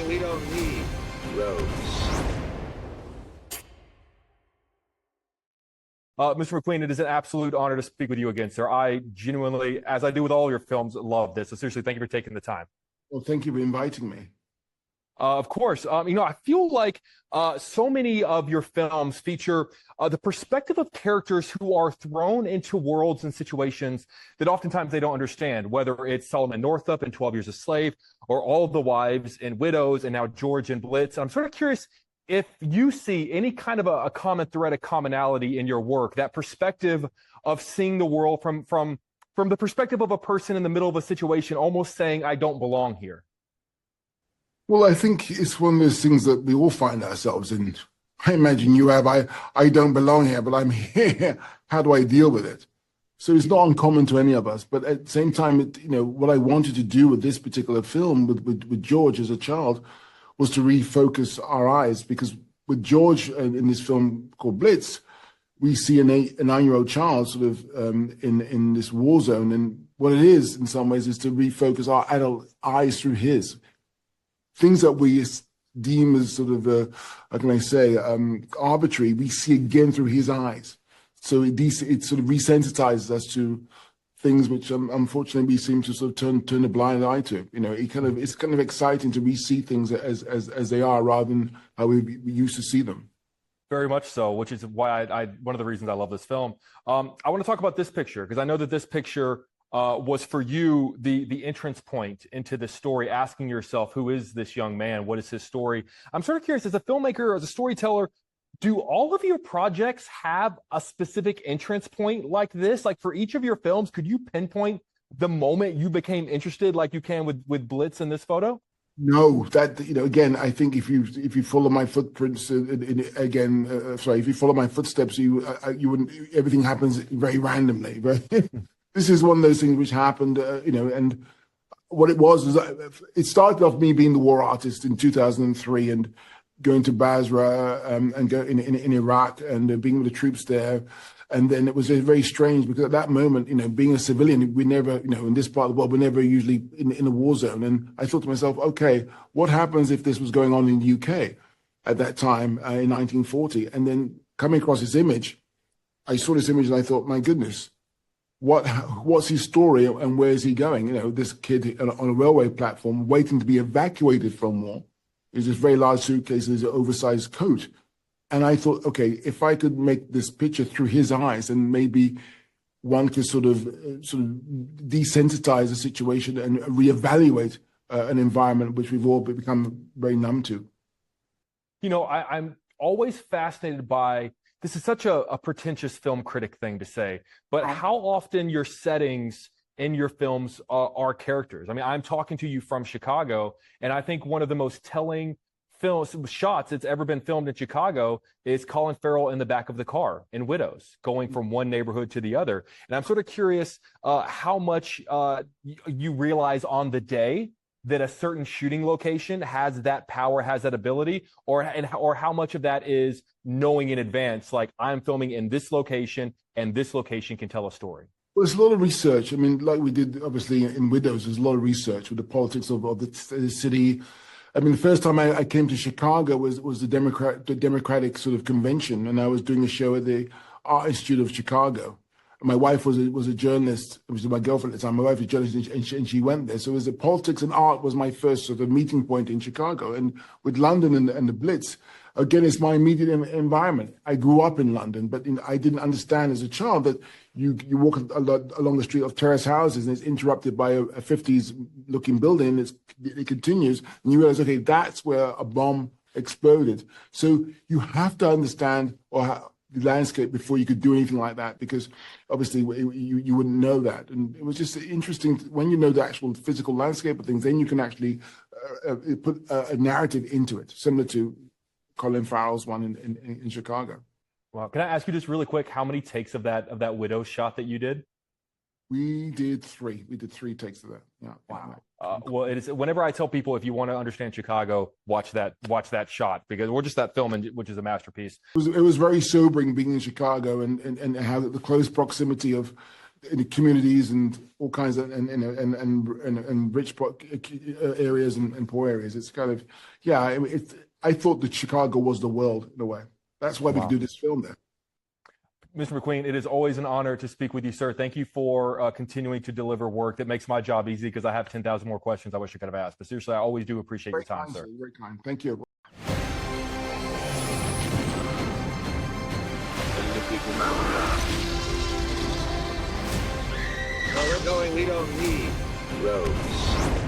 we don't need roads. Mr. McQueen, it is an absolute honor to speak with you again, sir. I genuinely, as I do with all your films, love this. So seriously, thank you for taking the time. Well, thank you for inviting me. Of course. I feel like so many of your films feature the perspective of characters who are thrown into worlds and situations that oftentimes they don't understand, whether it's Solomon Northup in 12 Years a Slave, or all of the wives and widows, and now George and Blitz. I'm sort of curious if you see any kind of a common thread, a commonality in your work, that perspective of seeing the world from the perspective of a person in the middle of a situation, almost saying, I don't belong here. Well, I think it's one of those things that we all find ourselves in. I imagine you have, I don't belong here, but I'm here. How do I deal with it? So it's not uncommon to any of us. But at the same time, what I wanted to do with this particular film, with George as a child, was to refocus our eyes. Because with George in this film called Blitz, we see a 9-year-old child sort of in this war zone. And what it is, in some ways, is to refocus our adult eyes through his. Things that we deem as sort of, how can I say, arbitrary, we see again through his eyes. So it sort of resensitizes us to things which unfortunately we seem to sort of turn a blind eye to. It's kind of exciting to re-see things as they are rather than how we used to see them. Very much so, which is why one of the reasons I love this film. I want to talk about this picture, because I know that this picture was for you the entrance point into this story, asking yourself, who is this young man? What is his story? I'm sort of curious, as a filmmaker, as a storyteller, do all of your projects have a specific entrance point like this? Like for each of your films, could you pinpoint the moment you became interested, like you can with Blitz in this photo? No, that again, I think if you follow my footprints, if you follow my footsteps, you wouldn't. Everything happens very randomly. Right? This is one of those things which happened, and what it was it started off me being the war artist in 2003 and going to Basra and go in Iraq and being with the troops there. And then it was very strange because at that moment, being a civilian, we never, in this part of the world, we're never usually in a war zone. And I thought to myself, okay, what happens if this was going on in the UK at that time in 1940? And then coming across this image, I saw this image and I thought, my goodness, what's his story and where is he going? This kid on a railway platform waiting to be evacuated from war. Is this very large suitcase, there's an oversized coat. And I thought, okay, if I could make this picture through his eyes, and maybe one could sort of desensitize the situation and reevaluate an environment which we've all become very numb to. I'm always fascinated by, this is such a pretentious film critic thing to say, but how often your settings in your films are characters. I mean, I'm talking to you from Chicago, and I think one of the most telling shots that's ever been filmed in Chicago is Colin Farrell in the back of the car in Widows, going from one neighborhood to the other. And I'm sort of curious how much you realize on the day that a certain shooting location has that power, has that ability, or how much of that is knowing in advance, like I'm filming in this location and this location can tell a story. Well, there's a lot of research. I mean, like we did obviously in Widows, there's a lot of research with the politics of the city. I mean, the first time I came to Chicago was the Democratic sort of convention, and I was doing a show at the Art Institute of Chicago. And my wife was a journalist. It was my girlfriend at the time. My wife was a journalist, and she went there. So it was the politics and art was my first sort of meeting point in Chicago. And with London and the Blitz, again, it's my immediate environment. I grew up in London, but I didn't understand as a child that you walk along the street of terrace houses and it's interrupted by a 50s looking building. And it continues, and you realize, okay, that's where a bomb exploded. So you have to understand the landscape before you could do anything like that, because obviously you wouldn't know that. And it was just interesting when you know the actual physical landscape of things, then you can actually put a narrative into it, similar to Colin Farrell's one in Chicago. Wow. Can I ask you just really quick, how many takes of that widow shot that you did? We did 3. We did 3 takes of that. Yeah. Wow. Well, it is. Whenever I tell people, if you want to understand Chicago, watch that shot, or just that film, which is a masterpiece. It was very sobering being in Chicago and how the close proximity of in the communities and all kinds of and rich areas and poor areas. It's kind of, yeah. I thought that Chicago was the world in a way. That's why we could do this film there. Mr. McQueen, it is always an honor to speak with you, sir. Thank you for continuing to deliver work that makes my job easy, because I have 10,000 more questions I wish I could have asked. But seriously, I always do appreciate your time, sir. Very kind. Thank you. Where we're going, we don't need roads.